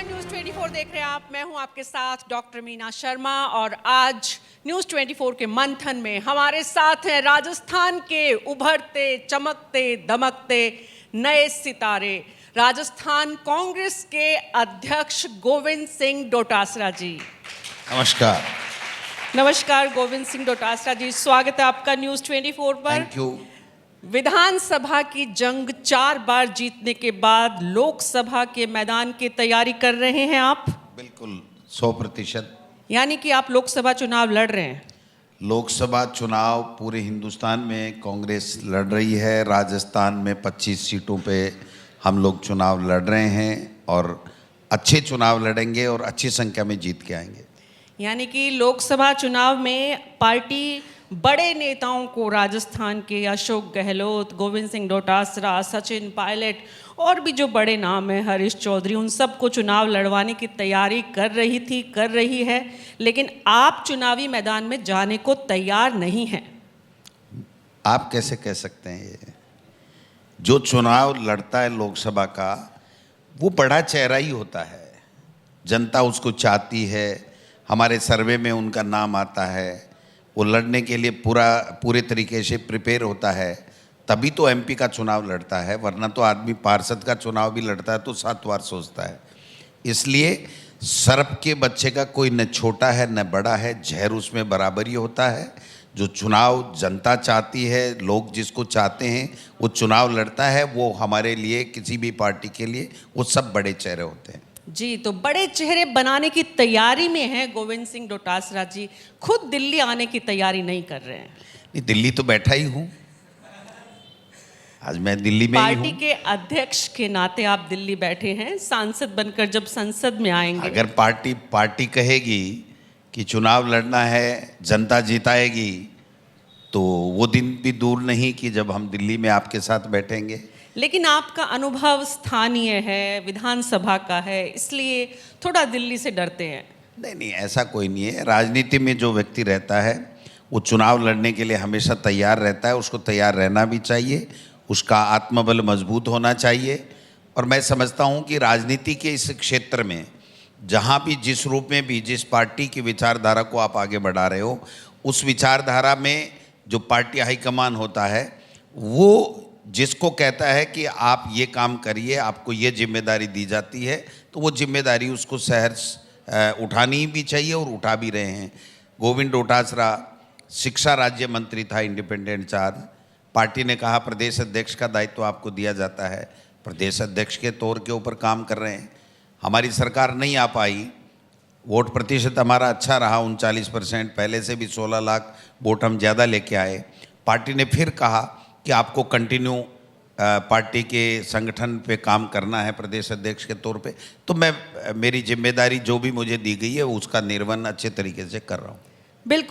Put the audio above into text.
News 24 देख रहे हैं आप। मैं हूं आपके साथ डॉक्टर मीना शर्मा और आज न्यूज़ 24 के मंथन में हमारे साथ हैं राजस्थान के उभरते चमकते दमकते नए सितारे, राजस्थान कांग्रेस के अध्यक्ष गोविंद सिंह डोटासरा जी। नमस्कार। नमस्कार गोविंद सिंह डोटासरा जी, स्वागत है आपका न्यूज़ 24 पर। Thank you. विधानसभा की जंग 4 बार जीतने के बाद लोकसभा के मैदान की तैयारी कर रहे हैं आप? बिल्कुल 100%। यानी कि आप लोकसभा चुनाव लड़ रहे हैं? लोकसभा चुनाव पूरे हिंदुस्तान में कांग्रेस लड़ रही है। राजस्थान में 25 सीटों पे हम लोग चुनाव लड़ रहे हैं और अच्छे चुनाव लड़ेंगे और अच्छी संख्या में जीत के आएंगे। यानी कि लोकसभा चुनाव में पार्टी बड़े नेताओं को, राजस्थान के अशोक गहलोत, गोविंद सिंह डोटासरा, सचिन पायलट और भी जो बड़े नाम हैं, हरीश चौधरी, उन सबको चुनाव लड़वाने की तैयारी कर रही है, लेकिन आप चुनावी मैदान में जाने को तैयार नहीं हैं। आप कैसे कह सकते हैं? ये जो चुनाव लड़ता है लोकसभा का, वो बड़ा चेहरा ही होता है। जनता उसको चाहती है, हमारे सर्वे में उनका नाम आता है, वो लड़ने के लिए पूरे तरीके से प्रिपेयर होता है, तभी तो एमपी का चुनाव लड़ता है। वरना तो आदमी पार्षद का चुनाव भी लड़ता है तो 7 बार सोचता है। इसलिए सर्प के बच्चे का कोई न छोटा है न बड़ा है, जहर उसमें बराबर ही होता है। जो चुनाव जनता चाहती है, लोग जिसको चाहते हैं वो चुनाव लड़ता है, वो हमारे लिए, किसी भी पार्टी के लिए, वो सब बड़े चेहरे होते हैं। जी, तो बड़े चेहरे बनाने की तैयारी में हैं गोविंद सिंह डोटासरा जी, खुद दिल्ली आने की तैयारी नहीं कर रहे हैं? नहीं, दिल्ली तो बैठा ही हूँ। आज मैं दिल्ली में ही हूँ। पार्टी के अध्यक्ष के नाते आप दिल्ली बैठे हैं, सांसद बनकर जब संसद में आएंगे। अगर पार्टी कहेगी कि चुनाव लड़ना है, जनता जिताएगी, तो वो दिन भी दूर नहीं कि जब हम दिल्ली में आपके साथ बैठेंगे। लेकिन आपका अनुभव स्थानीय है, विधानसभा का है, इसलिए थोड़ा दिल्ली से डरते हैं। नहीं, ऐसा कोई नहीं है। राजनीति में जो व्यक्ति रहता है वो चुनाव लड़ने के लिए हमेशा तैयार रहता है। उसको तैयार रहना भी चाहिए, उसका आत्मबल मजबूत होना चाहिए। और मैं समझता हूँ कि राजनीति के इस क्षेत्र में जहाँ भी, जिस रूप में भी, जिस पार्टी की विचारधारा को आप आगे बढ़ा रहे हो, उस विचारधारा में जो पार्टी हाईकमान होता है, वो जिसको कहता है कि आप ये काम करिए, आपको ये जिम्मेदारी दी जाती है, तो वो जिम्मेदारी उसको सहर्ष उठानी भी चाहिए और उठा भी रहे हैं। गोविंद डोटासरा शिक्षा राज्य मंत्री था, इंडिपेंडेंट चार्ज। पार्टी ने कहा प्रदेश अध्यक्ष का दायित्व आपको दिया जाता है, प्रदेश अध्यक्ष के तौर के ऊपर काम कर रहे हैं। हमारी सरकार नहीं आ पाई, वोट प्रतिशत हमारा अच्छा रहा 39%, पहले से भी 16 लाख वोट हम ज़्यादा लेके आए। पार्टी ने फिर कहा कि आपको कंटिन्यू पार्टी के संगठन पे काम करना है प्रदेश अध्यक्ष के तौर पे। तो मैं, मेरी जिम्मेदारी जो भी मुझे दी गई है उसका निर्वहन अच्छे तरीके से कर रहा हूँ। बिल्कुल।